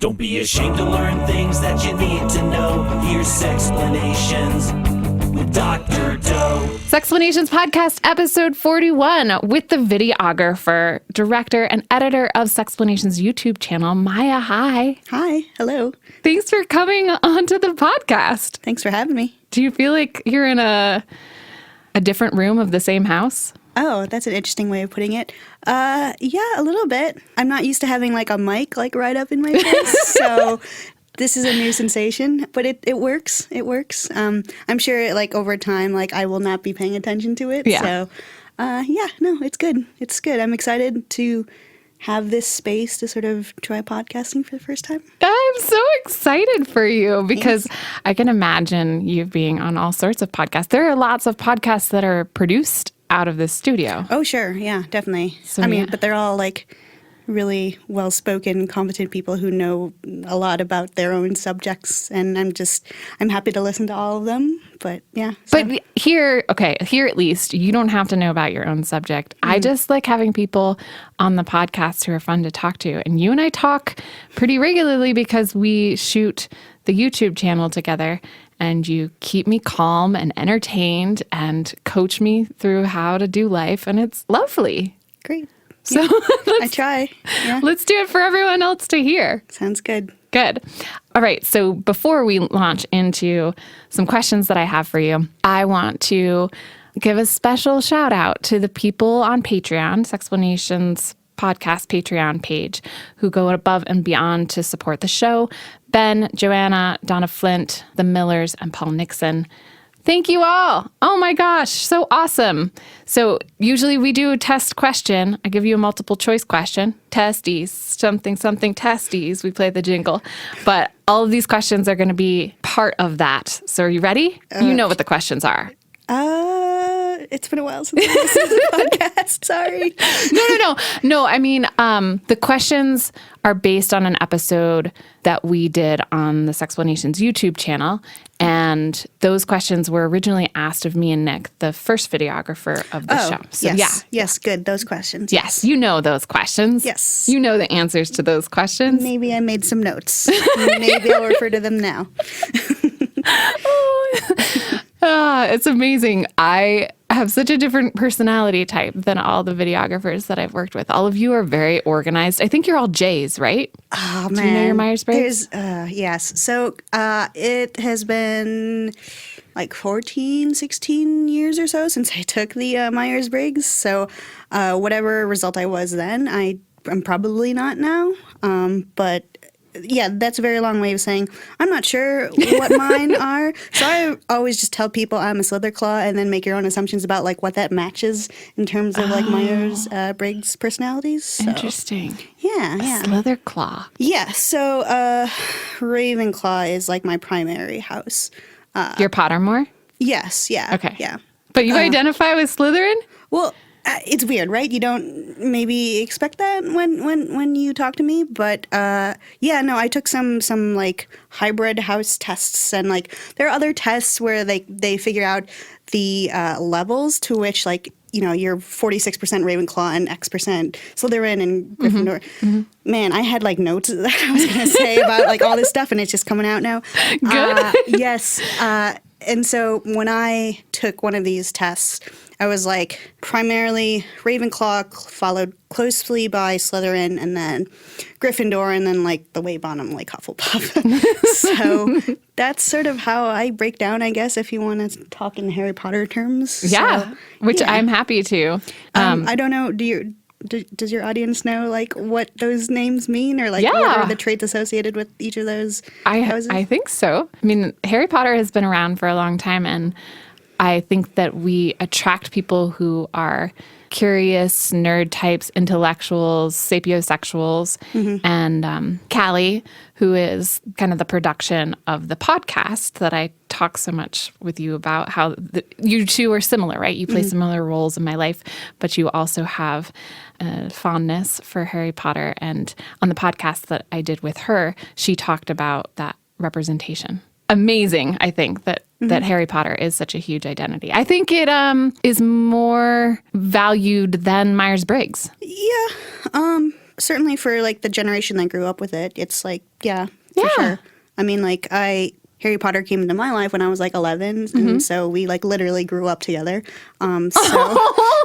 Don't be ashamed to learn things that you need to know. Here's Sexplanations with Dr. Doe. Sexplanations podcast episode 41 with the videographer, director, and editor of Sexplanations YouTube channel, Maia. Hi. Hi. Hello. Thanks for coming onto the podcast. Thanks for having me. Do you feel like you're in a different room of the same house? Oh, that's an interesting way of putting it. Yeah, a little bit. I'm not used to having like a mic like right up in my face, so this is a new sensation, but it works. It works. I'm sure like over time, like I will not be paying attention to it. Yeah. So, no, it's good. It's good. I'm excited to have this space to sort of try podcasting for the first time. I'm so excited for you because I can imagine you being on all sorts of podcasts. There are lots of podcasts that are produced out of this studio. Oh, sure. Yeah, definitely. So, but they're all like really well-spoken, competent people who know a lot about their own subjects. And I'm happy to listen to all of them. But yeah. So. But here at least, you don't have to know about your own subject. I just like having people on the podcast who are fun to talk to. And you and I talk pretty regularly because we shoot the YouTube channel together. And you keep me calm and entertained and coach me through how to do life. And it's lovely. Great. So I try. Yeah. Let's do it for everyone else to hear. Sounds good. Good. All right. So before we launch into some questions that I have for you, I want to give a special shout out to the people on Patreon, Sexplanations podcast Patreon page, who go above and beyond to support the show. Ben, Joanna, Donna Flint, the Millers, and Paul Nixon. Thank you all. Oh my gosh, so awesome. So usually we do a test question. I give you a multiple choice question. Testies, something, testies. We play the jingle. But all of these questions are going to be part of that. So are you ready? You know what the questions are. It's been a while since I listened to the podcast. Sorry. No. I mean, the questions are based on an episode that we did on the Sexplanations YouTube channel. And those questions were originally asked of me and Nick, the first videographer of the show. So, yes. Yes, good. Those questions. Yes, you know those questions. Yes. You know the answers to those questions. Maybe I made some notes. Maybe I'll refer to them now. It's amazing. I have such a different personality type than all the videographers that I've worked with. All of you are very organized. I think you're all J's, right? Oh, man. Do you know your Myers-Briggs? Yes. So it has been like 14, 16 years or so since I took the Myers-Briggs. So whatever result I was then, I'm probably not now. But yeah, that's a very long way of saying I'm not sure what mine are. So I always just tell people I'm a Slitherclaw and then make your own assumptions about like what that matches in terms of like Myers-Briggs personalities. So. Interesting. Yeah. Slitherclaw. Yeah. So Ravenclaw is like my primary house. You're Pottermore? Yes. Yeah. Okay. Yeah. But you identify with Slytherin? Well, it's weird, right? You don't maybe expect that when you talk to me, but I took some like hybrid house tests, and like there are other tests where they figure out the levels to which like you're 46% Ravenclaw and X% Slytherin and Gryffindor. Mm-hmm. Man, I had like notes that I was going to say about like all this stuff, and it's just coming out now. Good. Yes. And so when I took one of these tests, I was like primarily Ravenclaw, followed closely by Slytherin, and then Gryffindor, and then like the way bottom, like Hufflepuff. So that's sort of how I break down, I guess, if you want to talk in Harry Potter terms. Yeah, I'm happy to. I don't know. Does your audience know like what those names mean, or like what are the traits associated with each of those houses? I think so. I mean, Harry Potter has been around for a long time, and I think that we attract people who are curious, nerd types, intellectuals, sapiosexuals, and Callie, who is kind of the production of the podcast that I talk so much with you about, how you two are similar, right? You play similar roles in my life, but you also have a fondness for Harry Potter. And on the podcast that I did with her, she talked about that representation. Amazing, I think, that Harry Potter is such a huge identity. I think it is more valued than Myers-Briggs. Yeah, certainly for like the generation that grew up with it, it's like, yeah, for Yeah. sure. I mean, like Harry Potter came into my life when I was like 11, and so we like literally grew up together. Oh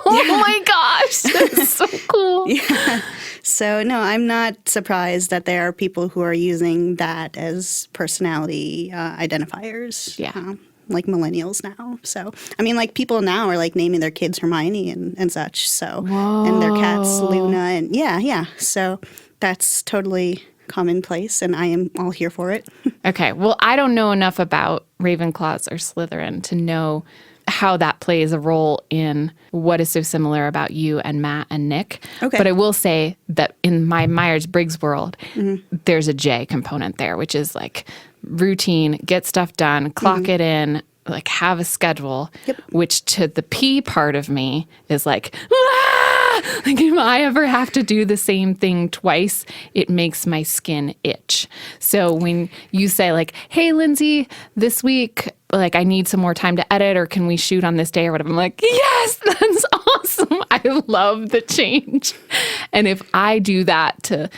my gosh, that's so cool. Yeah. So no, I'm not surprised that there are people who are using that as personality identifiers. Yeah. Like millennials now. So I mean, like people now are like naming their kids Hermione and such. So and their cats Luna and yeah. So that's totally commonplace, and I am all here for it. Okay, well, I don't know enough about Ravenclaws or Slytherin to know how that plays a role in what is so similar about you and Matt and Nick. Okay. But I will say that in my Myers-Briggs world, there's a J component there, which is like routine, get stuff done, clock it in, like have a schedule, which to the P part of me is like, like if I ever have to do the same thing twice, it makes my skin itch. So when you say like, hey, Lindsay, this week, like I need some more time to edit or can we shoot on this day or whatever, I'm like, yes, that's awesome. I love the change. And if I do that to,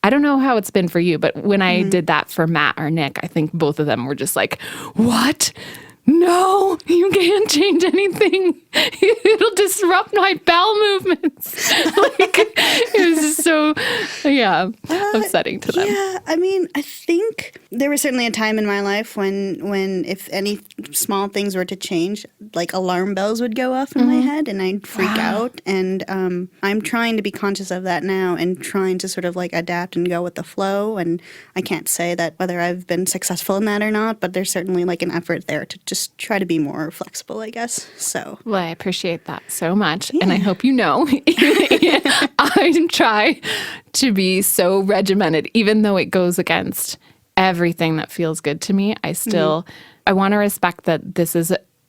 I don't know how it's been for you, but when I did that for Matt or Nick, I think both of them were just like, what? No, you can't change anything. It'll disrupt my bowel movements. Like, it was just so, upsetting to them. Yeah, I mean, I think there was certainly a time in my life when if any small things were to change, like alarm bells would go off in my head and I'd freak out. And I'm trying to be conscious of that now and trying to sort of like adapt and go with the flow. And I can't say that whether I've been successful in that or not, but there's certainly like an effort there to just try to be more flexible, I guess. So. Well, I appreciate that so much. And I hope you know, I try to be so regimented, even though it goes against everything that feels good to me. I still, I want to respect that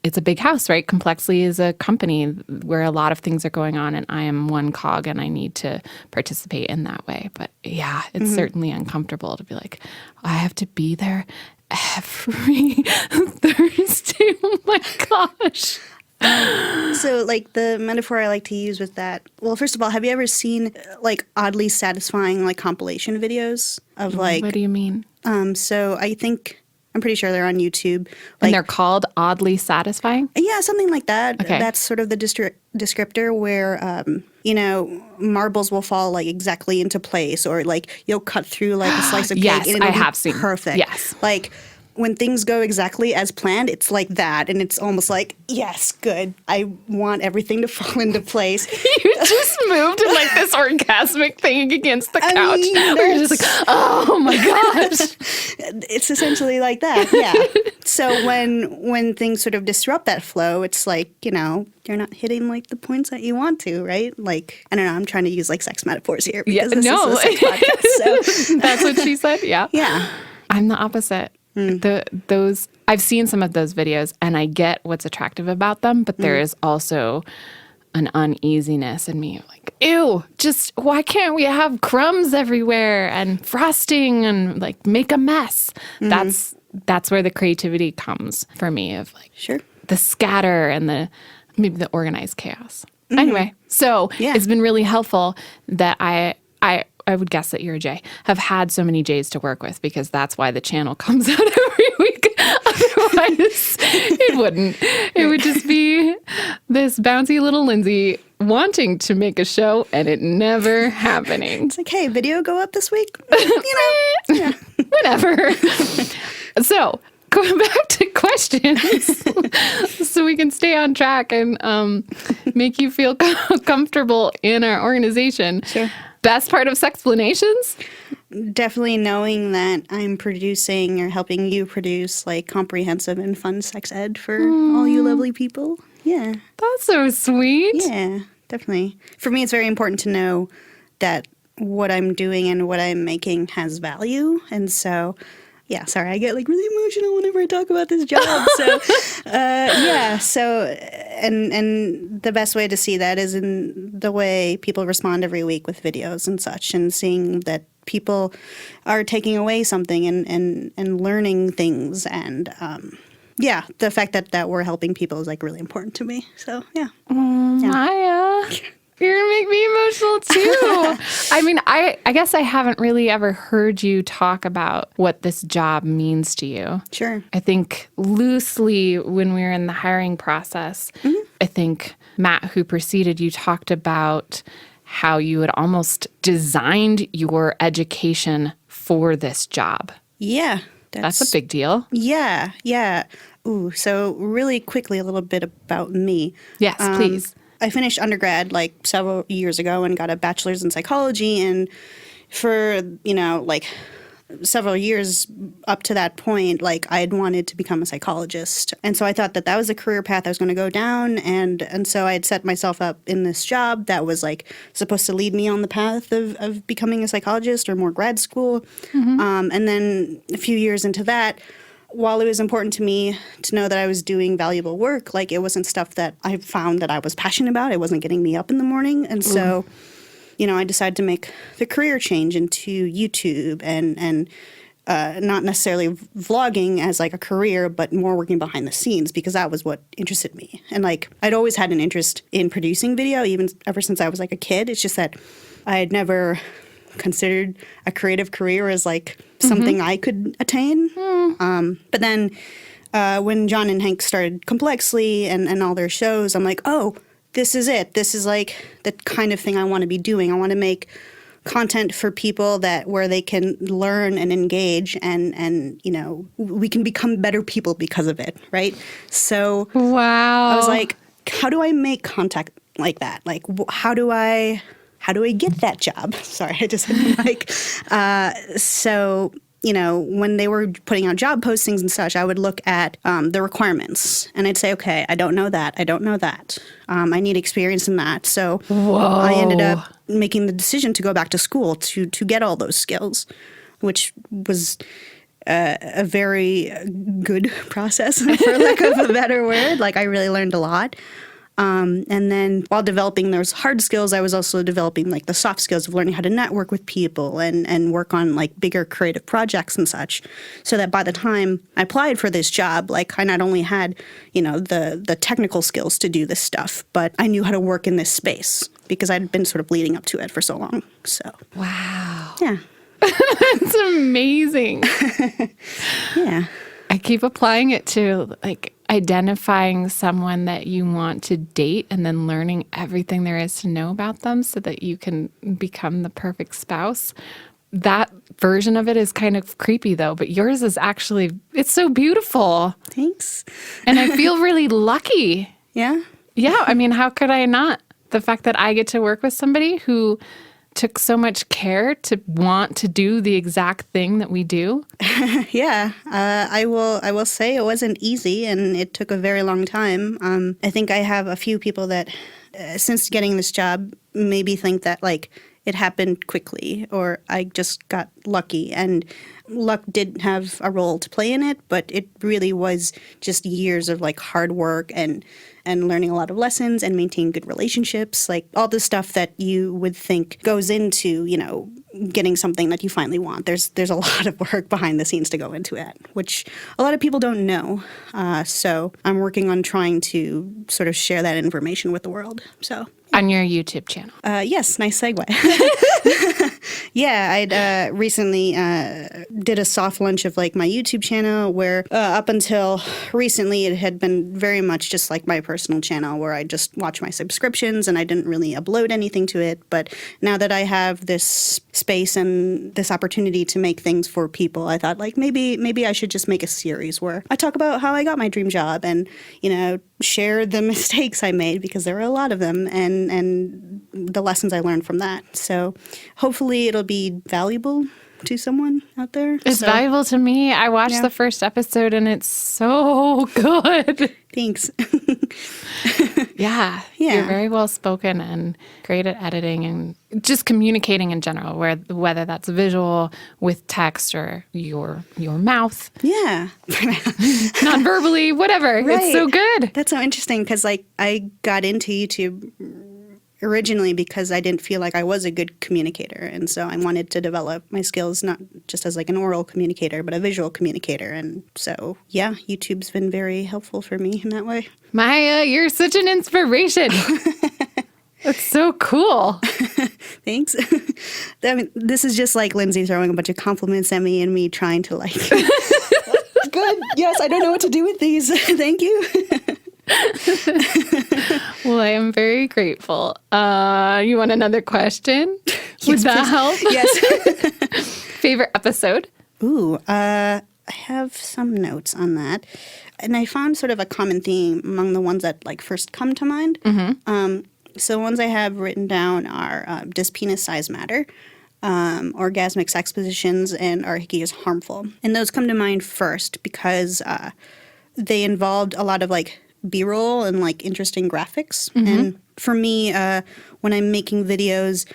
it's a big house, right? Complexly is a company where a lot of things are going on and I am one cog and I need to participate in that way. But yeah, it's certainly uncomfortable to be like, I have to be there every Thursday. Oh my gosh. So, like, the metaphor I like to use with that, well, first of all, have you ever seen, like, oddly satisfying, like, compilation videos of, like... What do you mean? So I think, I'm pretty sure they're on YouTube. Like, And they're called oddly satisfying? yeah, something like that. Okay. That's sort of the descriptor where, marbles will fall, like, exactly into place, or, like, you'll cut through, like, a slice of cake. Yes, and it'll I be have seen. perfect. Yes. Like... when things go exactly as planned, it's like that. And it's almost like, yes, good. I want everything to fall into place. You just moved in like this orgasmic thing against the couch. I mean, where you're just like, oh my gosh. It's essentially like that, yeah. So when things sort of disrupt that flow, it's like, you're not hitting like the points that you want to, right? Like, I don't know, I'm trying to use like sex metaphors here because this is a sex podcast. So. That's what she said, yeah. Yeah. I'm the opposite. Those I've seen some of those videos and I get what's attractive about them, but there is also an uneasiness in me, like, ew, just why can't we have crumbs everywhere and frosting and like make a mess? That's where the creativity comes for me, of like Sure. the scatter and maybe the organized chaos. Anyway, so it's been really helpful that I would guess that you're a J, have had so many J's to work with, because that's why the channel comes out every week. Otherwise, it wouldn't. It would just be this bouncy little Lindsay wanting to make a show and it never happening. It's like, hey, video go up this week? Yeah. Whatever. So, going back to questions so we can stay on track and make you feel comfortable in our organization. Sure. Best part of Sexplanations? Definitely knowing that I'm producing or helping you produce like comprehensive and fun sex ed for all you lovely people. Yeah. That's so sweet. Yeah, definitely. For me, it's very important to know that what I'm doing and what I'm making has value. And so, yeah, sorry, I get like really emotional whenever I talk about this job. So, and the best way to see that is in the way people respond every week with videos and such, and seeing that people are taking away something and learning things. And, the fact that we're helping people is like really important to me. So, yeah. Maia, You're going to make me emotional too. I mean, I guess I haven't really ever heard you talk about what this job means to you. Sure. I think loosely when we were in the hiring process, I think Matt, who preceded you, talked about how you had almost designed your education for this job. Yeah. That's a big deal. Yeah, yeah. Ooh, so really quickly, a little bit about me. Yes, please. I finished undergrad like several years ago and got a bachelor's in psychology. And for, several years up to that point, like I'd wanted to become a psychologist. And so I thought that was a career path I was going to go down. And so I had set myself up in this job that was like supposed to lead me on the path of becoming a psychologist or more grad school. And then a few years into that, while it was important to me to know that I was doing valuable work, like it wasn't stuff that I found that I was passionate about. It wasn't getting me up in the morning. And so, I decided to make the career change into YouTube and not necessarily vlogging as like a career, but more working behind the scenes because that was what interested me. And like I'd always had an interest in producing video, even ever since I was like a kid. It's just that I had never considered a creative career as like something I could attain. But then when John and Hank started Complexly and all their shows, I'm like, oh, this is it. This is like the kind of thing I want to be doing. I want to make content for people where they can learn and engage and we can become better people because of it, right? So Wow. I was like, how do I make content like that? Like, how do I get that job? Sorry, I just had the mic. So, when they were putting out job postings and such, I would look at the requirements and I'd say, okay, I don't know that. I don't know that. I need experience in that. So I ended up making the decision to go back to school to get all those skills, which was a very good process, for lack of a better word. Like I really learned a lot. And then while developing those hard skills, I was also developing like the soft skills of learning how to network with people and work on like bigger creative projects and such. So that by the time I applied for this job, like I not only had, the technical skills to do this stuff, but I knew how to work in this space because I'd been sort of leading up to it for so long. So, Wow. yeah. That's amazing. Yeah. I keep applying it to like identifying someone that you want to date and then learning everything there is to know about them so that you can become the perfect spouse. That version of it is kind of creepy though, but yours is actually, it's so beautiful. Thanks. And I feel really lucky. Yeah. Yeah. I mean, how could I not? The fact that I get to work with somebody who took so much care to want to do the exact thing that we do. Yeah, I will say it wasn't easy and it took a very long time. I think I have a few people that since getting this job maybe think that like it happened quickly or I just got lucky, and luck did have a role to play in it, but it really was just years of like hard work and learning a lot of lessons and maintaining good relationships, like all the stuff that you would think goes into, getting something that you finally want. There's a lot of work behind the scenes to go into it, which a lot of people don't know. So I'm working on trying to sort of share that information with the world. So On your YouTube channel. yes, nice segue. Yeah, I'd recently did a soft launch of like my YouTube channel where up until recently it had been very much just like my personal channel where I just watch my subscriptions and I didn't really upload anything to it. But now that I have this space and this opportunity to make things for people, I thought like maybe I should just make a series where I talk about how I got my dream job and, share the mistakes I made because there were a lot of them and the lessons I learned from that. So hopefully it'll be valuable to someone out there. It's valuable to me. I watched the first episode and it's so good. Thanks. Yeah. Yeah. You're very well spoken and great at editing and just communicating in general, whether that's visual with text or your mouth. Yeah. Non-verbally, whatever. Right. It's so good. That's so interesting because like I got into YouTube originally because I didn't feel like I was a good communicator. And so I wanted to develop my skills not just as like an oral communicator, but a visual communicator. And so, yeah, YouTube's been very helpful for me in that way. Maia, you're such an inspiration. That's so cool. Thanks. I mean, this is just like Lindsay throwing a bunch of compliments at me and me trying to like, good. Yes, I don't know what to do with these. Thank you. Well, I am very grateful. You want another question? Would that help? Yes. Favorite episode? Ooh, I have some notes on that. And I found sort of a common theme among the ones that like first come to mind. So ones I have written down are Does Penis Size Matter? Orgasmic sex positions, and Are Hickeys Harmful? And those come to mind first because they involved a lot of like B-roll and like interesting graphics. And for me, when I'm making videos,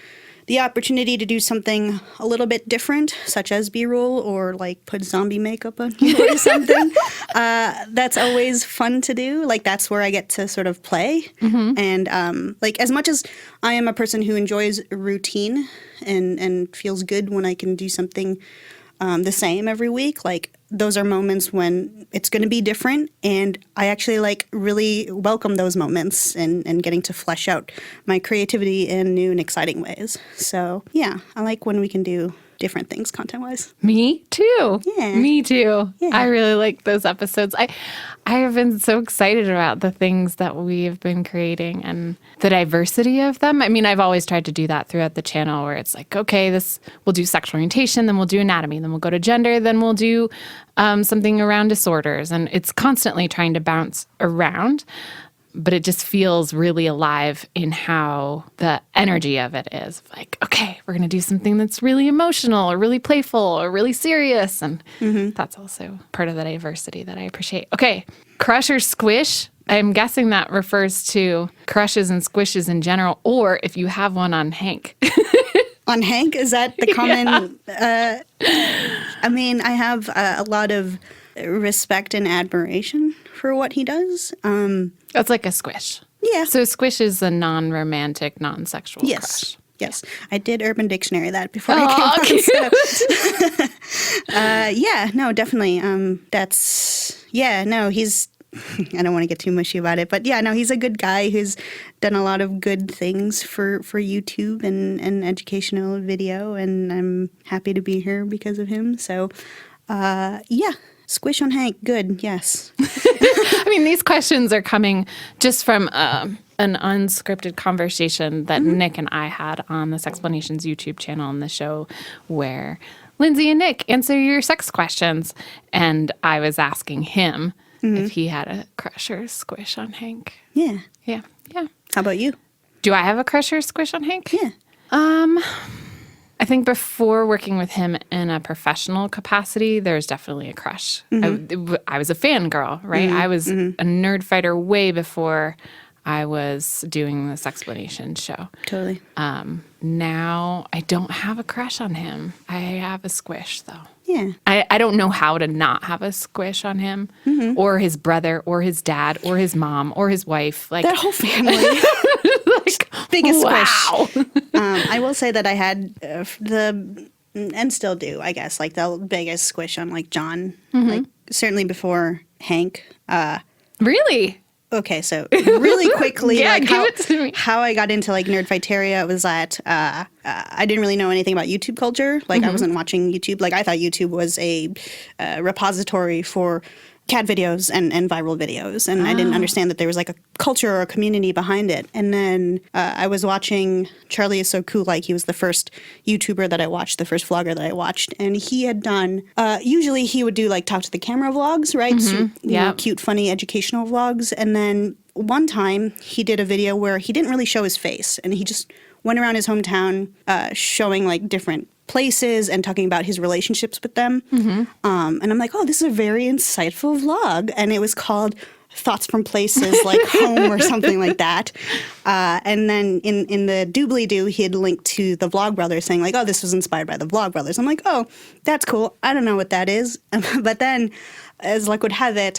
the opportunity to do something a little bit different, such as B-roll or like put zombie makeup on you or something, that's always fun to do. Like that's where I get to sort of play. And like as much as I am a person who enjoys routine and feels good when I can do something the same every week, like those are moments when it's going to be different, and I actually like really welcome those moments and getting to flesh out my creativity in new and exciting ways. So yeah, I like when we can do different things content-wise. Me too. Yeah. Me too. Yeah. I really like those episodes. I have been so excited about the things that we have been creating and the diversity of them. I mean, I've always tried to do that throughout the channel where it's like, okay, we'll do sexual orientation, then we'll do anatomy, then we'll go to gender, then we'll do something around disorders. And it's constantly trying to bounce around. But it just feels really alive in how the energy of it is. Like, okay, we're going to do something that's really emotional or really playful or really serious. And that's also part of the diversity that I appreciate. Okay, crush or squish. I'm guessing that refers to crushes and squishes in general, or if you have one on Hank. On Hank, is that the common? I mean, I have a lot of respect and admiration for what he does. That's like a squish. Yeah. So squish is a non-romantic, non-sexual crush. Yes. I did Urban Dictionary that before I came on. So. Yeah, no, definitely. He's, I don't want to get too mushy about it, but yeah, no, he's a good guy who's done a lot of good things for YouTube and educational video, and I'm happy to be here because of him. So, yeah. Squish on Hank, good, yes. I mean, these questions are coming just from an unscripted conversation that Nick and I had on the Sexplanations YouTube channel on the show where Lindsay and Nick answer your sex questions. And I was asking him if he had a crush or a squish on Hank. Yeah. Yeah. How about you? Do I have a crush or a squish on Hank? Yeah. I think before working with him in a professional capacity, there's definitely a crush. I was a fangirl, right? I was a nerd fighter way before I was doing the Sexplanations show. Totally. Now I don't have a crush on him. I have a squish, though. Yeah. I don't know how to not have a squish on him or his brother or his dad or his mom or his wife. Like That whole family. Biggest squish. I will say that I had and still do, I guess, like the biggest squish on like John. Like certainly before Hank. Really? Okay, so really quickly, Yeah, like give it to me. how I got into like Nerdfighteria was that I didn't really know anything about YouTube culture. Like I wasn't watching YouTube. Like I thought YouTube was a repository for cat videos and viral videos, and I didn't understand that there was like a culture or a community behind it. And then I was watching Charlie Is So Cool. Like he was the first YouTuber that I watched, the first vlogger that I watched, and he had done. Usually he would do like talk to the camera vlogs, right? So, you know, cute, funny, educational vlogs. And then one time he did a video where he didn't really show his face, and he just went around his hometown showing like different places and talking about his relationships with them. And I'm like, oh, this is a very insightful vlog. And it was called Thoughts from Places like Home or something like that. And then in the doobly-doo, he had linked to the Vlogbrothers saying like, oh, this was inspired by the Vlogbrothers. I'm like, oh, that's cool. I don't know what that is. But then, as luck would have it,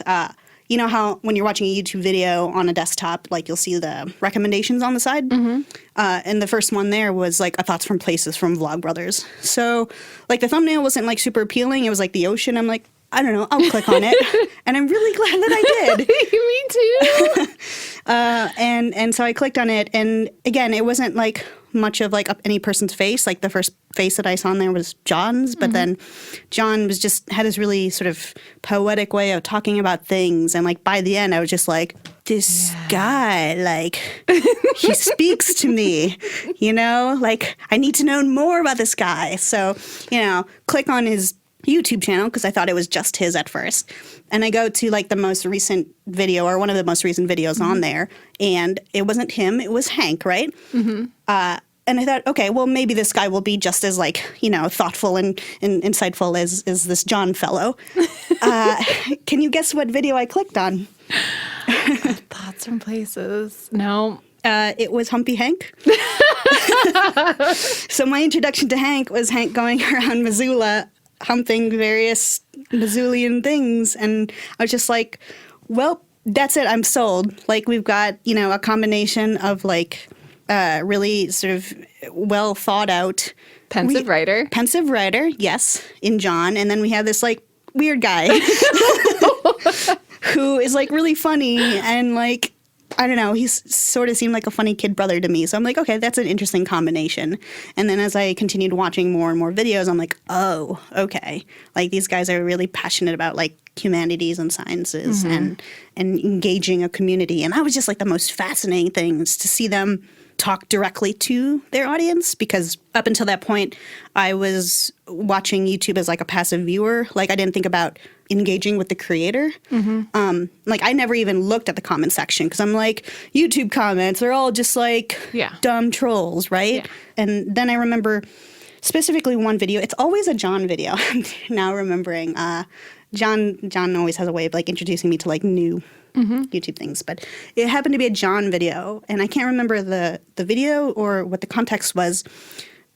you know how when you're watching a YouTube video on a desktop, like you'll see the recommendations on the side? And the first one there was like a Thoughts from Places from Vlogbrothers. So like the thumbnail wasn't like super appealing. It was like the ocean. I'm like, I don't know, I'll click on it. And I'm really glad that I did. Me too. And so I clicked on it, and again, it wasn't like much of like any person's face. Like the first face that I saw in there was John's, but then John was just had this really sort of poetic way of talking about things, and like by the end, I was just like, this guy, like he speaks to me, you know, like I need to know more about this guy. So, you know, click on his YouTube channel because I thought it was just his at first. And I go to like the most recent video or one of the most recent videos on there, and it wasn't him, it was Hank, right? And I thought, okay, well, maybe this guy will be just as like, you know, thoughtful and insightful as this John fellow. Can you guess what video I clicked on? Thoughts from places. No. It was Humpy Hank. So my introduction to Hank was Hank going around Missoula humping various Missoulian things. And I was just like, well, that's it. I'm sold. Like we've got, you know, a combination of like really sort of well thought out. Pensive writer, yes, in John. And then we have this like weird guy who is like really funny and like, I don't know, he's sort of seemed like a funny kid brother to me. So I'm like, okay, that's an interesting combination. And then as I continued watching more and more videos, I'm like, oh, okay. Like these guys are really passionate about like humanities and sciences and engaging a community. And that was just like the most fascinating things to see them talk directly to their audience, because up until that point, I was watching YouTube as like a passive viewer. Like I didn't think about engaging with the creator. Like I never even looked at the comment section because I'm like, YouTube comments are all just like dumb trolls, right? Yeah. And then I remember specifically one video. It's always a John video. I'm now remembering. John always has a way of like introducing me to like new YouTube things, but it happened to be a John video, and I can't remember the video or what the context was,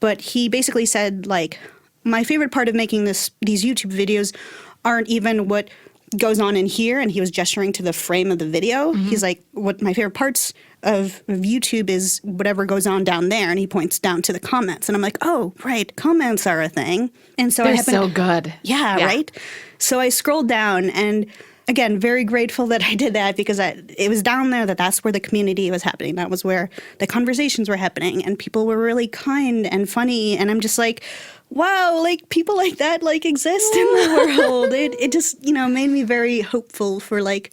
but he basically said like, my favorite part of making these YouTube videos aren't even what goes on in here, and he was gesturing to the frame of the video. He's like, what my favorite parts of YouTube is whatever goes on down there, and he points down to the comments, and I'm like, oh, right, comments are a thing. And so they're so good. Yeah, right? So I scrolled down, and again, very grateful that I did that, because it was down there that's where the community was happening. That was where the conversations were happening, and people were really kind and funny. And I'm just like, wow, like people like that like exist in the world. It just, you know, made me very hopeful for like,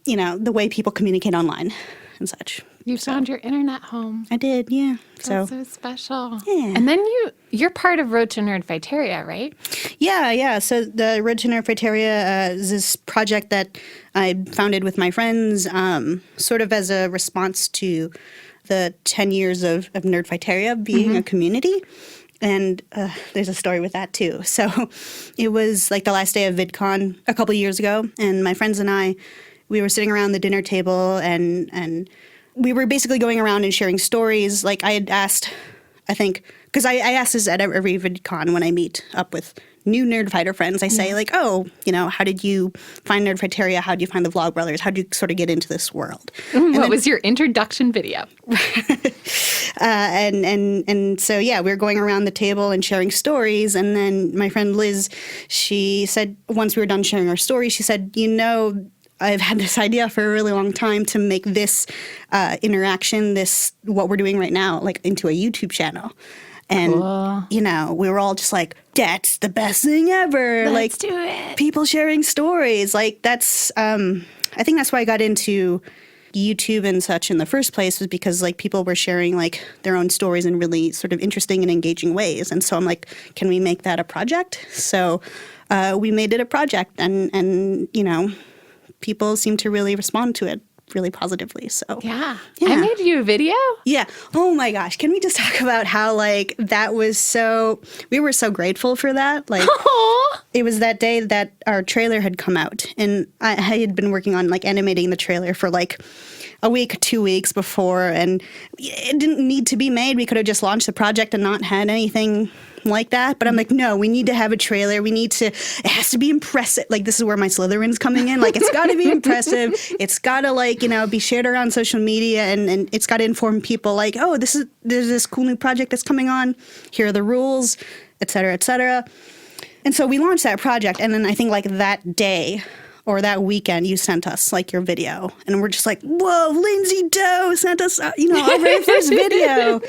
you know, the way people communicate online and such. You found your internet home. I did, yeah. That's so special. Yeah. And then you're part of Road to Nerdfighteria, right? Yeah. So the Road to Nerdfighteria is this project that I founded with my friends, sort of as a response to the 10 years of Nerdfighteria being a community. And there's a story with that too. So it was like the last day of VidCon a couple years ago, and my friends and I, we were sitting around the dinner table, and we were basically going around and sharing stories. Like I had asked, I think, because I ask this at every VidCon when I meet up with new Nerdfighter friends. I say like, oh, you know, how did you find Nerdfighteria? How did you find the Vlogbrothers? How did you sort of get into this world? What was your introduction video? And so, yeah, we were going around the table and sharing stories. And then my friend Liz, she said, once we were done sharing our stories, she said, you know, I've had this idea for a really long time to make this interaction, this what we're doing right now, like into a YouTube channel. And, you know, we were all just like, that's the best thing ever. Let's do it. People sharing stories. Like that's, I think that's why I got into YouTube and such in the first place, was because like people were sharing like their own stories in really sort of interesting and engaging ways. And so I'm like, can we make that a project? So we made it a project, and you know, people seem to really respond to it really positively. So yeah. I made you a video. Yeah. Oh my gosh. Can we just talk about how like that was so, we were so grateful for that. Like it was that day that our trailer had come out, and I had been working on like animating the trailer for like a week, 2 weeks before, and it didn't need to be made. We could have just launched the project and not had anything like that. But I'm like, no, we need to have a trailer. It has to be impressive. Like, this is where my Slytherin's coming in. Like, it's got to be impressive. It's got to, like, you know, be shared around social media, and it's got to inform people like, oh, there's this cool new project that's coming on. Here are the rules, et cetera, et cetera. And so we launched that project, and then I think like that day or that weekend, you sent us like your video, and we're just like, "Whoa, Lindsay Doe sent us, our very first video."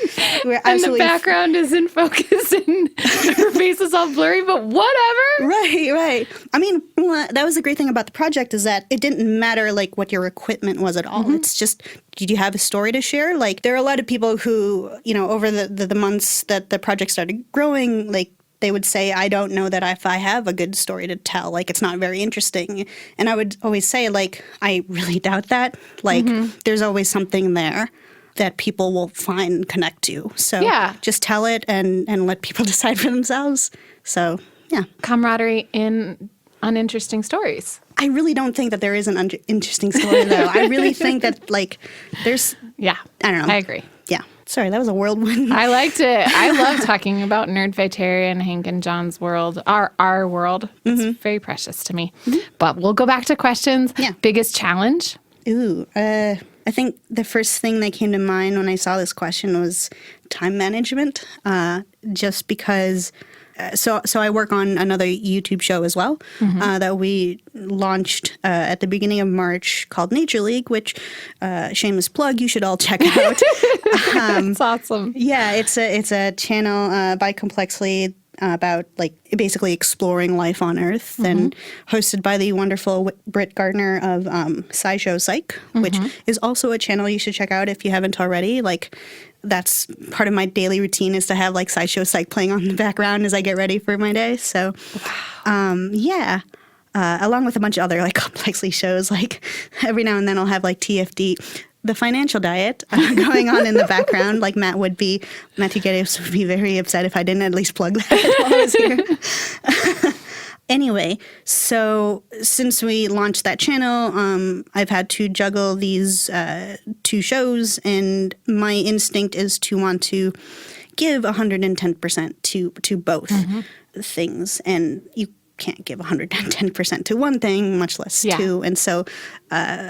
We're And the background isn't focused, and her face is all blurry, but whatever. Right. I mean, that was the great thing about the project is that it didn't matter like what your equipment was at all. Mm-hmm. It's just, did you have a story to share? Like, there are a lot of people who, over the months that the project started growing, like, they would say, I don't know that if I have a good story to tell. Like, it's not very interesting. And I would always say, like, I really doubt that. Like, there's always something there that people will find and connect to. So just tell it and let people decide for themselves. So, yeah. Camaraderie in uninteresting stories. I really don't think that there is an interesting story, though. I really think that, like, there's... Yeah. I don't know. I agree. Yeah. Sorry, that was a whirlwind. I liked it. I love talking about Nerdfightarian, Hank and John's world, our world. It's very precious to me. But we'll go back to questions. Yeah. Biggest challenge? Ooh, I think the first thing that came to mind when I saw this question was time management, just because... So I work on another YouTube show as well that we launched at the beginning of March called Nature League, which, shameless plug, you should all check out. It's awesome. Yeah, it's a channel by Complexly about like basically exploring life on Earth, and hosted by the wonderful Britt Gardner of SciShow Psych, which is also a channel you should check out if you haven't already. Like, that's part of my daily routine is to have like SciShow Psych playing on the background as I get ready for my day. So, along with a bunch of other like Complexly shows, like every now and then I'll have like TFD, The Financial Diet, going on in the background. Like Matthew Geddes would be very upset if I didn't at least plug that while I was here. Anyway, so since we launched that channel, I've had to juggle these two shows, and my instinct is to want to give 110% to both things, and you can't give 110% to one thing, much less two. And so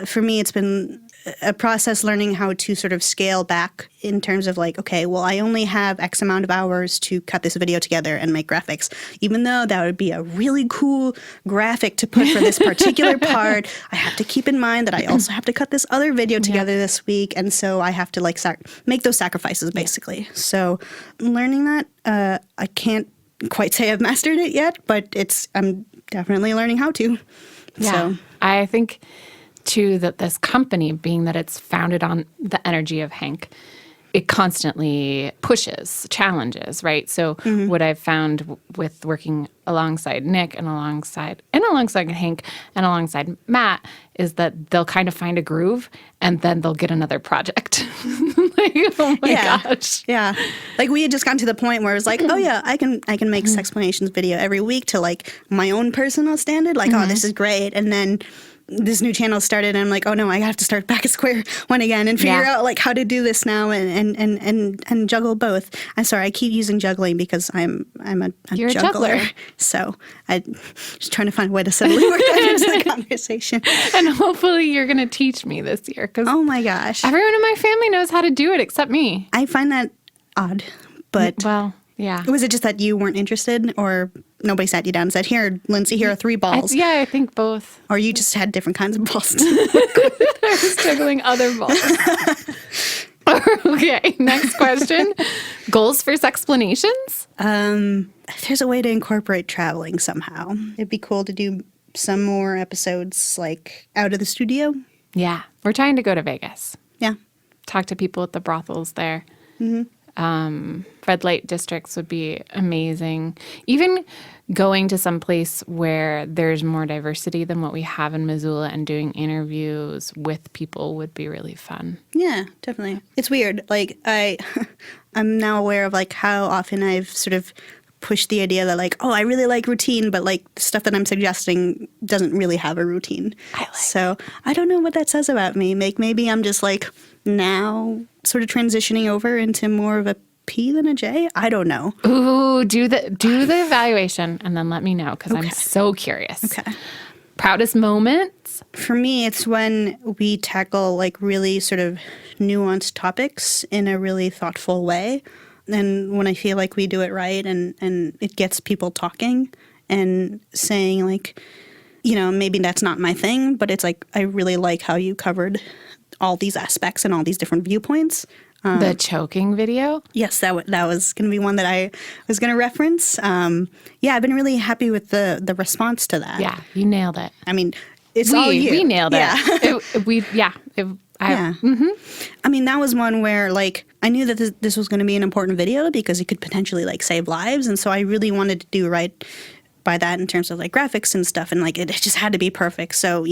for me, it's been a process learning how to sort of scale back in terms of like, okay, well, I only have X amount of hours to cut this video together and make graphics. Even though that would be a really cool graphic to put for this particular part, I have to keep in mind that I also have to cut this other video together this week. And so I have to like make those sacrifices basically. So learning that, I can't quite say I've mastered it yet, but I'm definitely learning how to. Yeah. So I think too that this company, being that it's founded on the energy of Hank, it constantly pushes, challenges, right? So what I've found with working alongside Nick and alongside Hank and alongside Matt is that they'll kind of find a groove and then they'll get another project. Like, oh my gosh. Yeah. Like we had just gotten to the point where it was like, oh yeah, I can make Sexplanations video every week to like my own personal standard. Like, oh, this is great. And then this new channel started and I'm like, oh no, I have to start back at square one again and figure out like how to do this now and juggle both. I'm sorry, I keep using juggling because I'm a You're juggler. A juggler. So I'm just trying to find a way to suddenly work that into the conversation. And hopefully you're going to teach me this year because Oh my gosh. everyone in my family knows how to do it except me. I find that odd, but Well, yeah. was it just that you weren't interested or nobody sat you down and said, here, Lindsay, here are 3 balls? I think both. Or you just had different kinds of balls. I was juggling other balls. Okay, next question. Goals for Sexplanations? There's a way to incorporate traveling somehow. It'd be cool to do some more episodes like out of the studio. Yeah, we're trying to go to Vegas. Yeah. Talk to people at the brothels there. Red light districts would be amazing. Even going to some place where there's more diversity than what we have in Missoula and doing interviews with people would be really fun. Yeah, definitely. It's weird. Like I'm now aware of like how often I've sort of pushed the idea that like, oh, I really like routine, but like the stuff that I'm suggesting doesn't really have a routine. So I don't know what that says about me. Maybe I'm just like now sort of transitioning over into more of a P than a J. I don't know. Ooh, do the evaluation and then let me know because I'm so curious. Okay. Proudest moments? For me, it's when we tackle like really sort of nuanced topics in a really thoughtful way. And when I feel like we do it right and it gets people talking and saying like, maybe that's not my thing, but it's like, I really like how you covered all these aspects and all these different viewpoints. The choking video? Yes, that was going to be one that I was going to reference. I've been really happy with the response to that. Yeah, you nailed it. I mean, it's all you. We nailed it. Yeah. I mean, that was one where like I knew that this was going to be an important video because it could potentially like save lives, and so I really wanted to do right by that in terms of like graphics and stuff, and like it just had to be perfect. So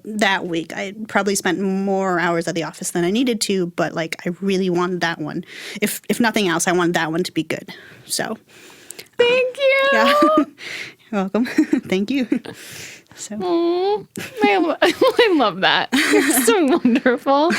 that week I probably spent more hours at the office than I needed to, but like I really wanted that one. If nothing else, I wanted that one to be good. So thank you. Yeah, you're welcome. Thank you. So I love that. You're so wonderful.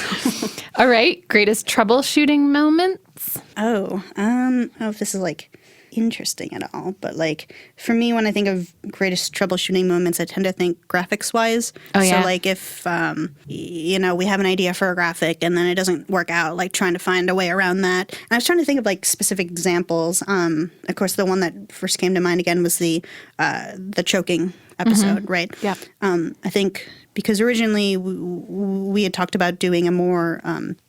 All right, greatest troubleshooting moments. I don't know if this is like interesting at all, but like for me, when I think of greatest troubleshooting moments, I tend to think graphics wise. Oh, yeah. So like if we have an idea for a graphic and then it doesn't work out, like trying to find a way around that. And I was trying to think of like specific examples. Of course, the one that first came to mind again was the choking episode, right? Yeah. I think because originally we had talked about doing a more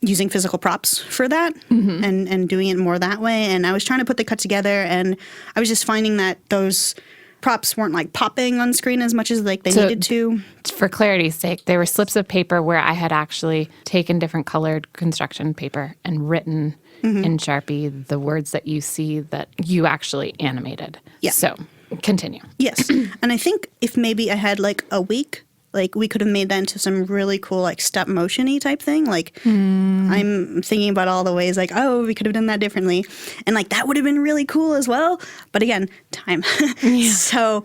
using physical props for that and doing it more that way. And I was trying to put the cut together, and I was just finding that those props weren't like popping on screen as much as like they needed to. For clarity's sake, they were slips of paper where I had actually taken different colored construction paper and written in Sharpie the words that you see that you actually animated. Yeah. So continue. Yes. And I think if maybe I had like a week, like we could have made that into some really cool like stop motion-y type thing. Like I'm thinking about all the ways like, oh, we could have done that differently. And like that would have been really cool as well. But again, time. So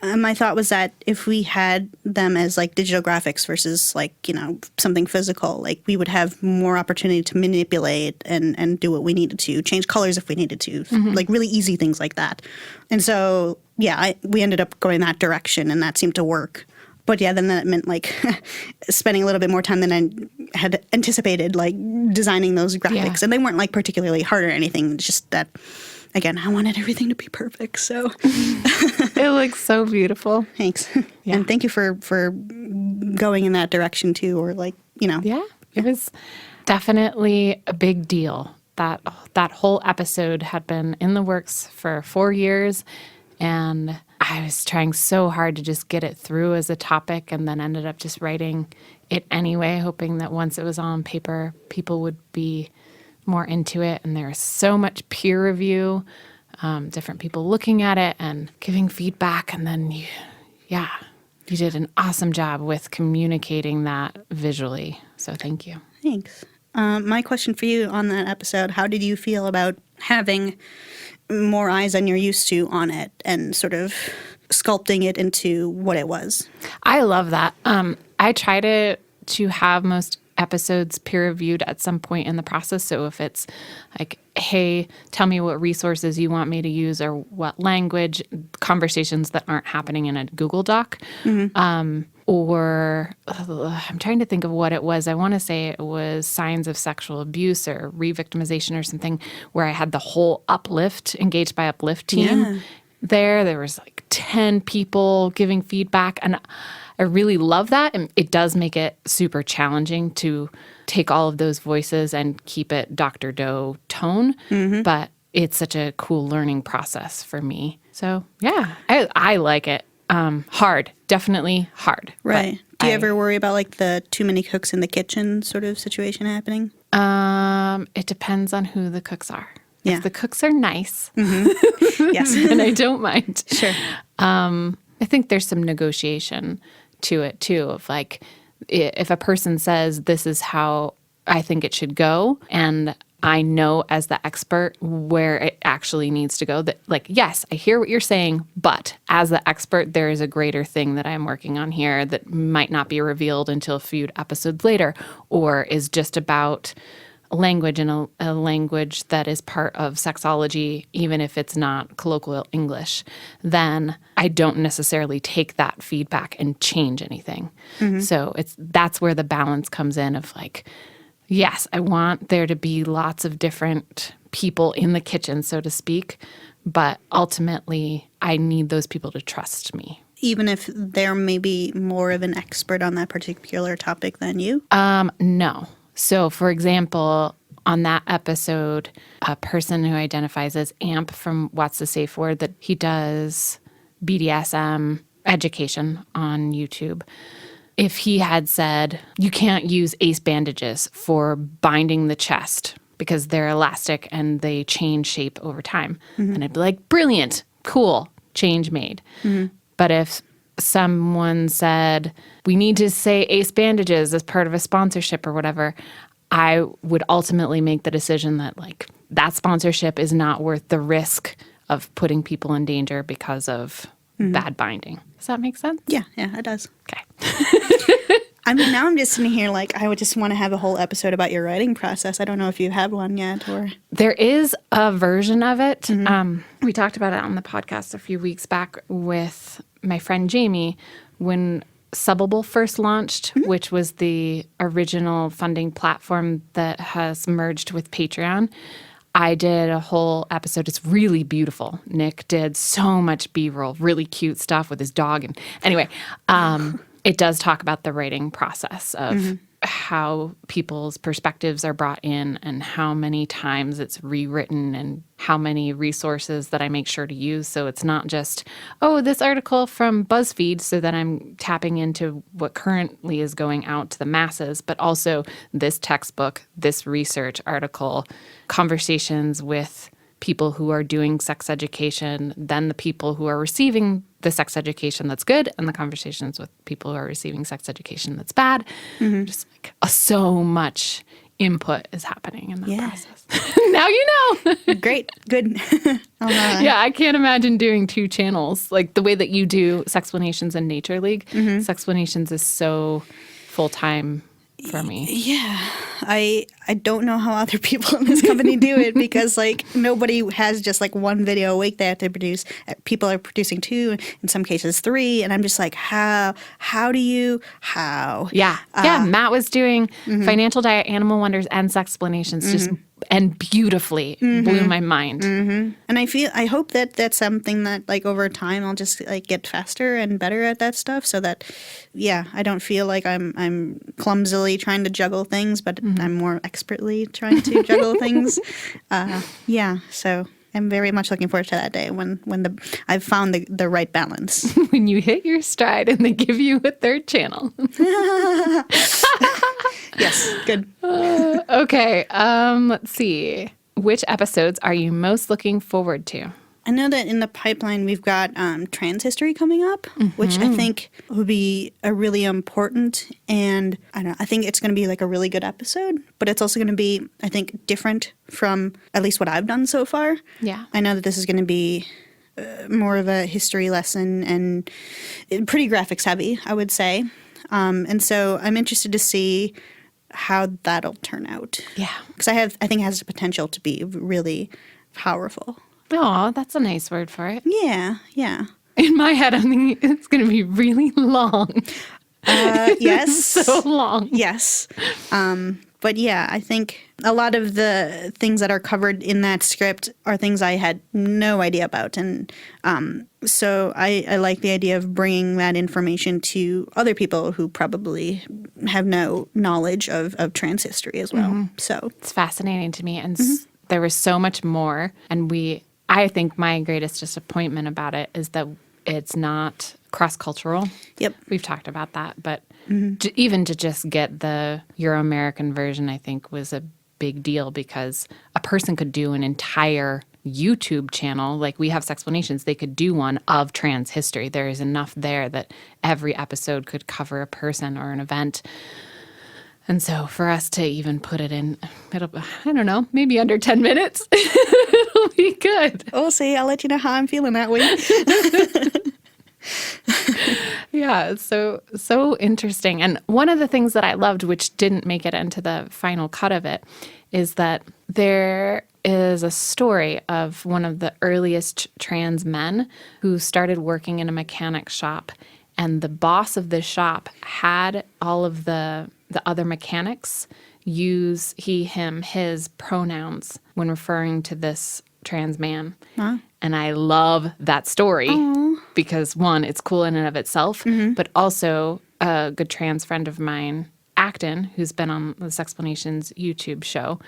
my thought was that if we had them as like digital graphics versus like, something physical, like we would have more opportunity to manipulate and do what we needed to, change colors if we needed to, like really easy things like that. And so, we ended up going that direction, and that seemed to work. But yeah, then that meant like spending a little bit more time than I had anticipated, like designing those graphics. Yeah. And they weren't like particularly hard or anything. It's just that, again, I wanted everything to be perfect. So It looks so beautiful. thanks. Yeah. And thank you for going in that direction too, or like, Yeah, it was definitely a big deal. That whole episode had been in the works for 4 years, and I was trying so hard to just get it through as a topic, and then ended up just writing it anyway, hoping that once it was on paper, people would be more into it. And there was so much peer review, different people looking at it and giving feedback, and then you did an awesome job with communicating that visually. So thank you. Thanks. My question for you on that episode, how did you feel about having more eyes than you're used to on it and sort of sculpting it into what it was? I love that. I try to have most episodes peer reviewed at some point in the process. So if it's like, hey, tell me what resources you want me to use or what language, conversations that aren't happening in a Google Doc. Or I'm trying to think of what it was. I want to say it was signs of sexual abuse or re-victimization or something, where I had the whole Engaged by Uplift team there. There was like 10 people giving feedback, and I really love that. And it does make it super challenging to take all of those voices and keep it Dr. Doe tone. But it's such a cool learning process for me. So yeah, I like it. Hard, definitely hard. Right. Do you ever worry about like the too many cooks in the kitchen sort of situation happening? It depends on who the cooks are. Yeah. If the cooks are nice, Yes. then I don't mind. Sure. I think there's some negotiation to it too, of like, if a person says this is how I think it should go, and I know as the expert where it actually needs to go, that like, yes, I hear what you're saying, but as the expert, there is a greater thing that I'm working on here that might not be revealed until a few episodes later, or is just about language, and a language that is part of sexology, even if it's not colloquial English, then I don't necessarily take that feedback and change anything. So that's where the balance comes in of like, yes, I want there to be lots of different people in the kitchen, so to speak, but ultimately I need those people to trust me. Even if they're maybe more of an expert on that particular topic than you? No. So, for example, on that episode, a person who identifies as AMP from What's the Safe Word, that he does BDSM education on YouTube. If he had said, you can't use ace bandages for binding the chest because they're elastic and they change shape over time, and I'd be like, brilliant, cool, change made. But if someone said, we need to say ace bandages as part of a sponsorship or whatever, I would ultimately make the decision that like that sponsorship is not worth the risk of putting people in danger because of bad binding. Does that make sense? Yeah, it does. Okay. I mean, now I'm just sitting here like I would just want to have a whole episode about your writing process. I don't know if you have one yet or... There is a version of it. We talked about it on the podcast a few weeks back with my friend Jamie when Subbable first launched, which was the original funding platform that has merged with Patreon. I did a whole episode. It's really beautiful. Nick did so much B-roll, really cute stuff with his dog. And anyway, it does talk about the writing process of how people's perspectives are brought in and how many times it's rewritten and how many resources that I make sure to use. So it's not just, oh, this article from BuzzFeed so that I'm tapping into what currently is going out to the masses, but also this textbook, this research article, conversations with people who are doing sex education, then the people who are receiving the sex education that's good, and the conversations with people who are receiving sex education that's bad. Just like so much input is happening in that process. Now you know. Great. Good. Yeah, I can't imagine doing two channels. Like the way that you do Sexplanations and Nature League. Sexplanations is so full-time for me. Yeah. I don't know how other people in this company do it because like nobody has just like one video a week they have to produce. People are producing 2, in some cases 3, and I'm just like, how? Yeah. Matt was doing Financial Diet, Animal Wonders, and Sexplanations just and beautifully blew my mind. And I hope that that's something that like over time I'll just like get faster and better at that stuff so that I don't feel like I'm clumsily trying to juggle things, but I'm more expertly trying to juggle things. So I'm very much looking forward to that day when I've found the right balance. When you hit your stride and they give you a third channel. Yes, good. Okay, let's see. Which episodes are you most looking forward to? I know that in the pipeline we've got trans history coming up, which I think would be a really important and I think it's going to be like a really good episode, but it's also going to be, I think, different from at least what I've done so far. Yeah. I know that this is going to be more of a history lesson and pretty graphics heavy, I would say. And so I'm interested to see how that'll turn out. Yeah. Because I think it has the potential to be really powerful. Oh, that's a nice word for it. Yeah. In my head, I'm thinking it's going to be really long. Yes. So long. Yes. But yeah, I think a lot of the things that are covered in that script are things I had no idea about. And so I like the idea of bringing that information to other people who probably have no knowledge of trans history as well. So it's fascinating to me. And there was so much more. And I think my greatest disappointment about it is that it's not cross-cultural. Yep. We've talked about that. But even to just get the Euro-American version, I think, was a big deal because a person could do an entire YouTube channel. Like we have Sexplanations. They could do one of trans history. There is enough there that every episode could cover a person or an event. And so for us to even put it in, I don't know, maybe under 10 minutes, it'll be good. We'll see. I'll let you know how I'm feeling that week. Yeah, it's so interesting. And one of the things that I loved, which didn't make it into the final cut of it, is that there is a story of one of the earliest trans men who started working in a mechanic shop. And the boss of the shop had all of the other mechanics use he, him, his pronouns when referring to this trans man. And I love that story because, one, it's cool in and of itself, but also a good trans friend of mine, Acton, who's been on the Sexplanations YouTube show,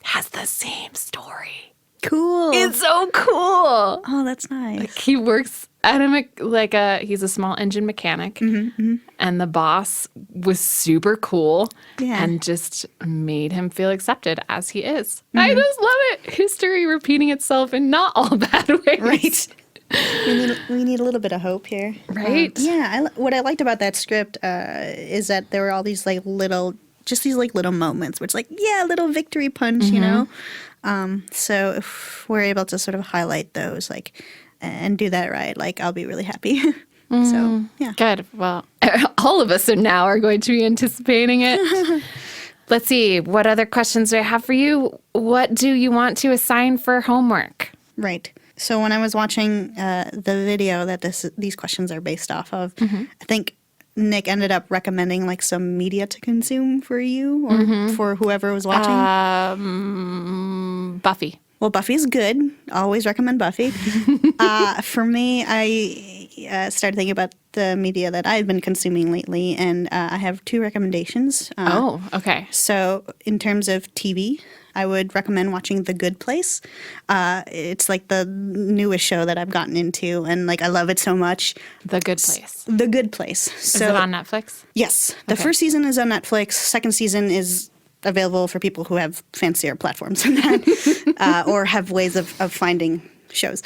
has the same story. Cool. It's so cool. Oh, that's nice. He works at he's a small engine mechanic, and the boss was super cool and just made him feel accepted as he is. I just love it. History repeating itself in not all bad ways. Right. We need a little bit of hope here. Right? What I liked about that script is that there were all these like little moments, which like, little victory punch, you know? So if we're able to sort of highlight those, like, and do that right, like, I'll be really happy. So, yeah. Good. Well, all of us now are going to be anticipating it. Let's see. What other questions do I have for you? What do you want to assign for homework? Right. So when I was watching the video that these questions are based off of, I think Nick ended up recommending like some media to consume for you or for whoever was watching. Buffy. Well, Buffy's good. Always recommend Buffy. For me, I started thinking about the media that I've been consuming lately, and I have 2 recommendations. Okay. So in terms of TV, I would recommend watching The Good Place. It's like the newest show that I've gotten into, and like I love it so much. The Good Place. The Good Place. Is it on Netflix? Yes. The first season is on Netflix. Second season is available for people who have fancier platforms than that or have ways of finding shows.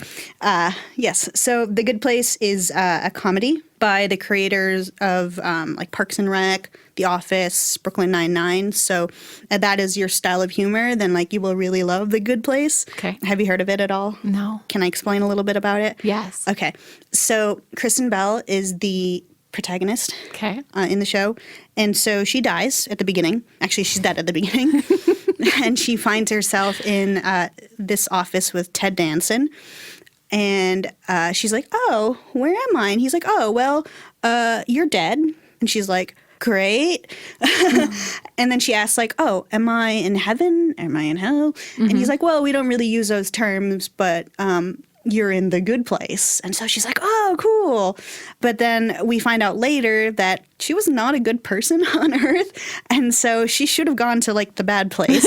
Yes. So The Good Place is a comedy by the creators of like Parks and Rec, The Office, Brooklyn Nine-Nine. So that is your style of humor, then like you will really love The Good Place. Okay. Have you heard of it at all? No. Can I explain a little bit about it? Yes. Okay. So Kristen Bell is the protagonist in the show. And so she dies at the beginning. Actually, she's dead at the beginning. And she finds herself in this office with Ted Danson. And she's like, oh, where am I? And he's like, oh, well, you're dead. And she's like, great. And then she asks like, oh, am I in heaven? Am I in hell? And he's like, well, we don't really use those terms, but you're in the good place. And so she's like, oh, cool. But then we find out later that she was not a good person on Earth. And so she should have gone to like the bad place.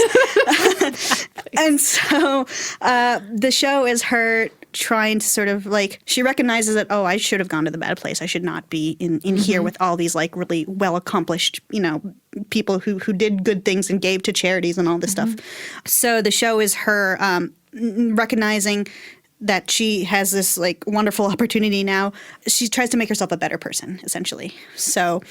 And so the show is her trying to sort of like, she recognizes that, oh, I should have gone to the bad place. I should not be in here with all these like really well accomplished, you know, people who did good things and gave to charities and all this stuff. So the show is her recognizing that she has this like wonderful opportunity now. She tries to make herself a better person, essentially. So,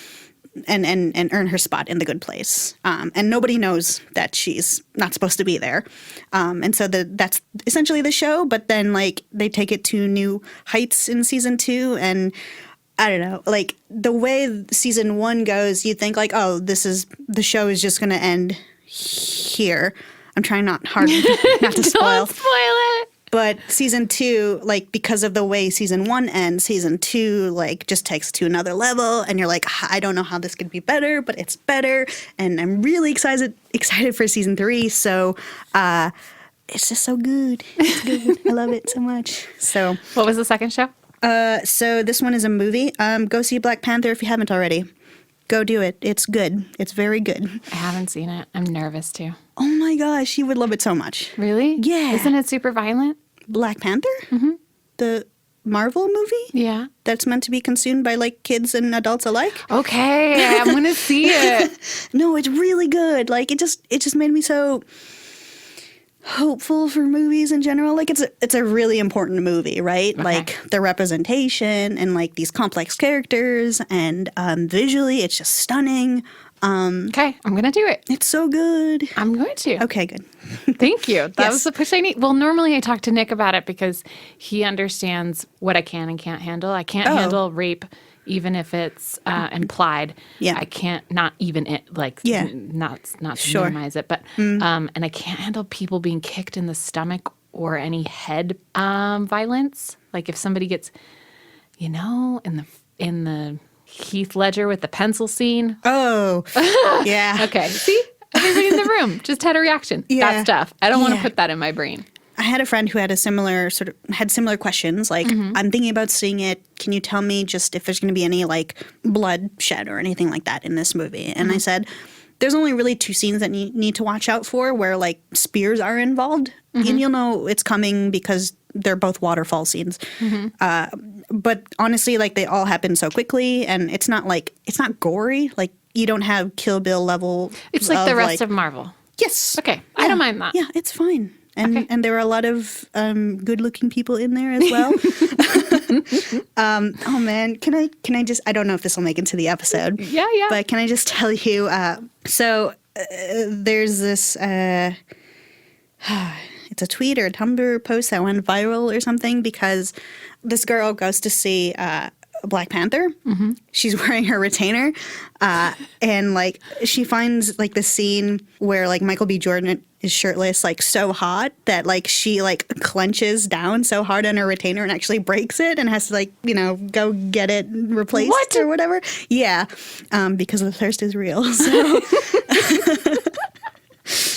and earn her spot in the good place. And nobody knows that she's not supposed to be there. And so that's essentially the show. But then like they take it to new heights in season 2. And I don't know, like the way season 1 goes, you think like, oh, the show is just going to end here. I'm trying not to spoil. Don't spoil it. But season 2, like, because of the way season 1 ends, season 2, like, just takes it to another level. And you're like, I don't know how this could be better, but it's better. And I'm really excited for season 3. So it's just so good. It's good. I love it so much. So what was the second show? So this one is a movie. Go see Black Panther if you haven't already. Go do it. It's good. It's very good. I haven't seen it. I'm nervous too. Oh my gosh, you would love it so much. Really? Yeah. Isn't it super violent? Black Panther? Mm-hmm. The Marvel movie? Yeah. That's meant to be consumed by like kids and adults alike? Okay, I'm going to see it. No, it's really good. Like it just made me so hopeful for movies in general. Like it's a really important movie, right? Okay. Like the representation and like these complex characters and visually it's just stunning. Okay, I'm going to do it. It's so good. I'm going to. Okay, good. Thank you. That Yes. was the push I need. Well, normally I talk to Nick about it because he understands what I can and can't handle. I can't handle rape even if it's implied. Yeah. I can't, not even it, like, not to Sure. minimize it, but, and I can't handle people being kicked in the stomach or any head violence. Like if somebody gets, you know, in the Heath Ledger with the pencil scene. Oh, yeah. Okay. See? Everybody in the room just had a reaction. Yeah. That stuff. I don't want to Yeah. put that in my brain. I had a friend who had had similar questions. Like, I'm thinking about seeing it. Can you tell me just if there's going to be any like bloodshed or anything like that in this movie? And I said, there's only really 2 scenes that you need to watch out for where like spears are involved, and you'll know it's coming because they're both waterfall scenes. But honestly, like they all happen so quickly, and it's not gory. Like you don't have Kill Bill level. It's like the rest of Marvel. Yes. Okay, I don't mind that. Yeah, it's fine. And there were a lot of good-looking people in there as well. Oh man, can I just? I don't know if this will make it to the episode. Yeah. But can I just tell you? There's this. It's a tweet or a Tumblr post that went viral or something because this girl goes to see Black Panther. She's wearing her retainer, and like she finds like the scene where like Michael B. Jordan is shirtless, like so hot that like she like clenches down so hard on her retainer and actually breaks it and has to like go get it replaced or whatever. Yeah, because the thirst is real. So.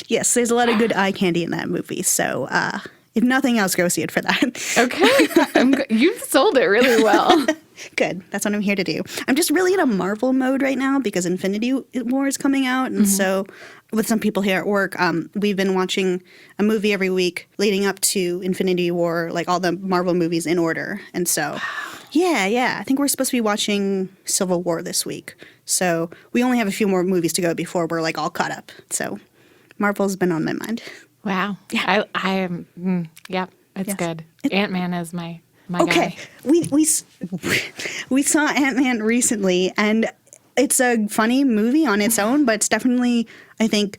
Yes, there's a lot of good eye candy in that movie. So if nothing else, go see it for that. Okay. You've sold it really well. Good. That's what I'm here to do. I'm just really in a Marvel mode right now because Infinity War is coming out. And so with some people here at work, we've been watching a movie every week leading up to Infinity War, like all the Marvel movies in order. And so, yeah. I think we're supposed to be watching Civil War this week. So we only have a few more movies to go before we're like all caught up. So Marvel's been on my mind. Wow. Yeah. I am. It's good. Ant-Man is my guy. We saw Ant-Man recently, and it's a funny movie on its own, but it's definitely, I think,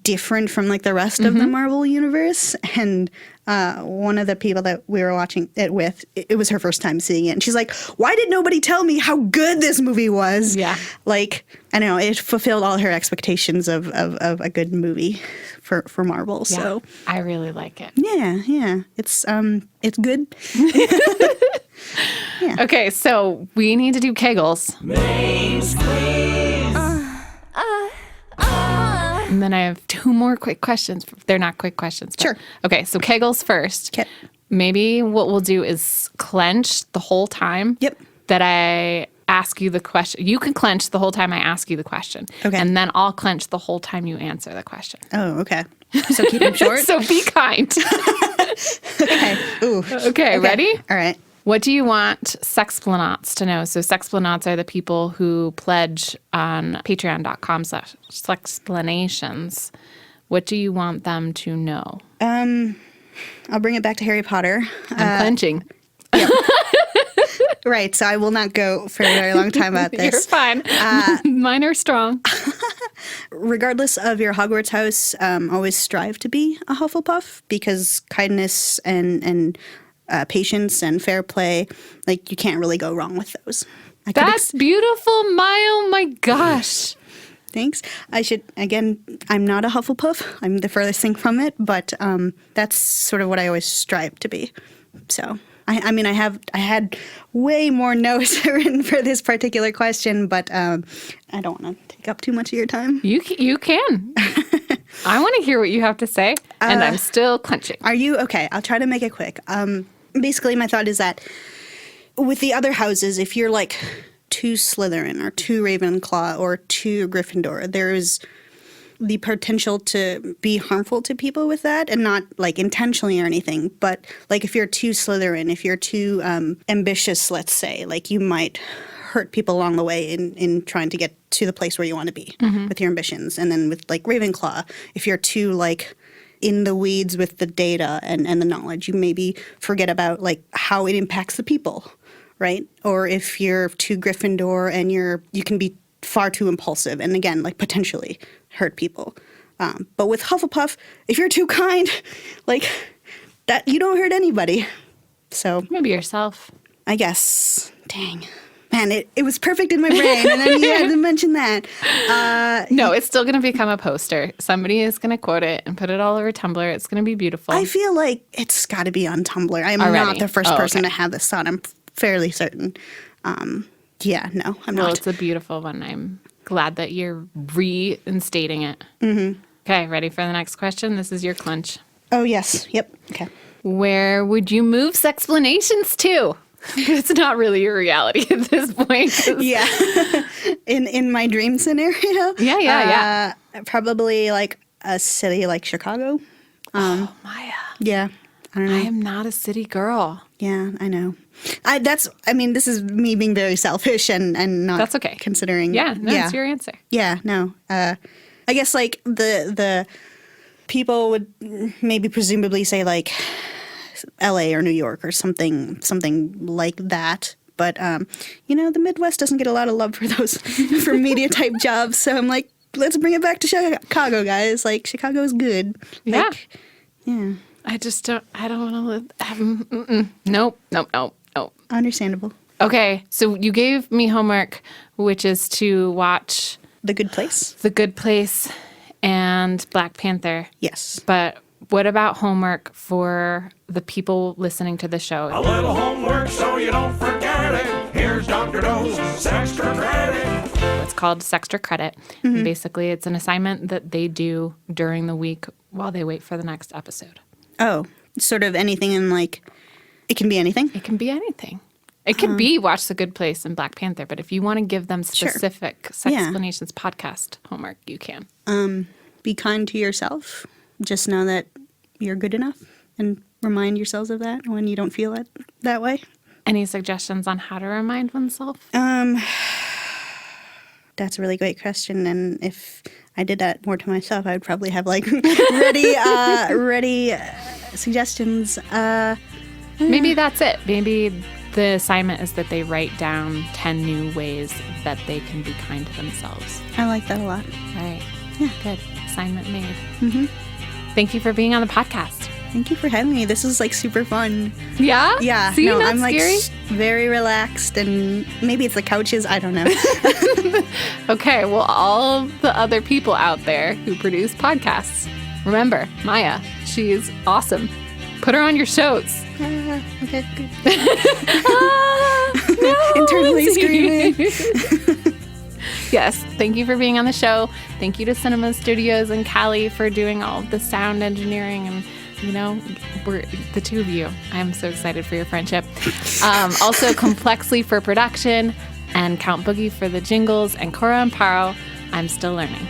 different from like the rest of the Marvel universe. And one of the people that we were watching it with, it was her first time seeing it, and she's like, "Why did nobody tell me how good this movie was?" Yeah, like I don't know, it fulfilled all her expectations of a good movie for Marvel. Yeah, so I really like it. Yeah, it's good. Yeah. Okay, so we need to do Kegels. And then I have 2 more quick questions. They're not quick questions. Sure. Okay, so Kegels first. Okay. Maybe what we'll do is clench the whole time that I ask you the question. You can clench the whole time I ask you the question. Okay. And then I'll clench the whole time you answer the question. Oh, okay. So keep them short? So be kind. Okay. Ooh. Okay, ready? All right. What do you want Sexplanauts to know? So Sexplanauts are the people who pledge on patreon.com/Sexplanations. What do you want them to know? I'll bring it back to Harry Potter. I'm clenching. Yeah. Right, so I will not go for a very long time about this. You're fine. Mine are strong. Regardless of your Hogwarts house, always strive to be a Hufflepuff because kindness and patience and fair play, like you can't really go wrong with those. That's beautiful, Maia. Oh my gosh. Thanks. I'm not a Hufflepuff. I'm the furthest thing from it, but that's sort of what I always strive to be. So, I had way more notes written for this particular question, but I don't want to take up too much of your time. You can. I want to hear what you have to say, and I'm still clenching. Are you? Okay, I'll try to make it quick. Basically, my thought is that with the other houses, if you're like 2 Slytherin or 2 Ravenclaw or 2 Gryffindor, there is the potential to be harmful to people with that, and not like intentionally or anything. But like if you're 2 Slytherin, if you're too ambitious, let's say, like you might hurt people along the way in trying to get to the place where you want to be with your ambitions. And then with like Ravenclaw, if you're too like in the weeds with the data and the knowledge, you maybe forget about like how it impacts the people, right? Or if you're too Gryffindor and you can be far too impulsive and again, like potentially hurt people. But with Hufflepuff, if you're too kind, like that, you don't hurt anybody. So maybe yourself. I guess. Dang. Man, it was perfect in my brain, and then you had to mention that. No, it's still going to become a poster. Somebody is going to quote it and put it all over Tumblr. It's going to be beautiful. I feel like it's got to be on Tumblr. I'm not the first person to have this thought. I'm fairly certain. Yeah, no, I'm not. Well, it's a beautiful one. I'm glad that you're reinstating it. Mm-hmm. Okay, ready for the next question? This is your clench. Oh, yes. Yep. Okay. Where would you move Sexplanations to? It's not really a reality at this point. Yeah. In my dream scenario. Yeah. Probably like a city like Chicago. Oh, Maya. Yeah. I don't know. I am not a city girl. Yeah, I know. This is me being very selfish and not That's okay. considering. Yeah, no, it's your answer. Yeah, no. I guess like the people would maybe presumably say like LA or New York or something like that. But the Midwest doesn't get a lot of love for those for media type jobs. So I'm like, let's bring it back to Chicago, guys. Like Chicago's good. Yeah. Like, yeah. I don't want to live. Nope. Understandable. Okay, so you gave me homework, which is to watch The Good Place? The Good Place and Black Panther. Yes. But what about homework for the people listening to the show? A little homework so you don't forget it. Here's Dr. Doe's Sextra Credit. It's called Sextra Credit. And basically, it's an assignment that they do during the week while they wait for the next episode. Oh, sort of anything in like, it can be anything? It can be anything. It could be Watch the Good Place and Black Panther, but if you want to give them specific Sexplanations podcast homework, you can. Be kind to yourself. Just know that you're good enough and remind yourselves of that when you don't feel it that way. Any suggestions on how to remind oneself? That's a really great question. And if I did that more to myself, I would probably have like ready suggestions. Maybe that's it. Maybe the assignment is that they write down 10 new ways that they can be kind to themselves. I like that a lot. All right. Yeah. Good. Assignment made. Mm-hmm. Thank you for being on the podcast. Thank you for having me. This was like super fun. Yeah? Yeah. See, not I'm like scary? very relaxed, and maybe it's the couches. I don't know. Okay. Well, all the other people out there who produce podcasts, remember, Maia, she is awesome. Put her on your shows. Okay, good. No, Internally Lindsay. screaming. Yes, thank you for being on the show. Thank you to Cinema Studios and Callie for doing all of the sound engineering. And, we're the two of you. I'm so excited for your friendship. Also, Complexly for production, and Count Boogie for the jingles, and Cora and Paro, I'm still learning.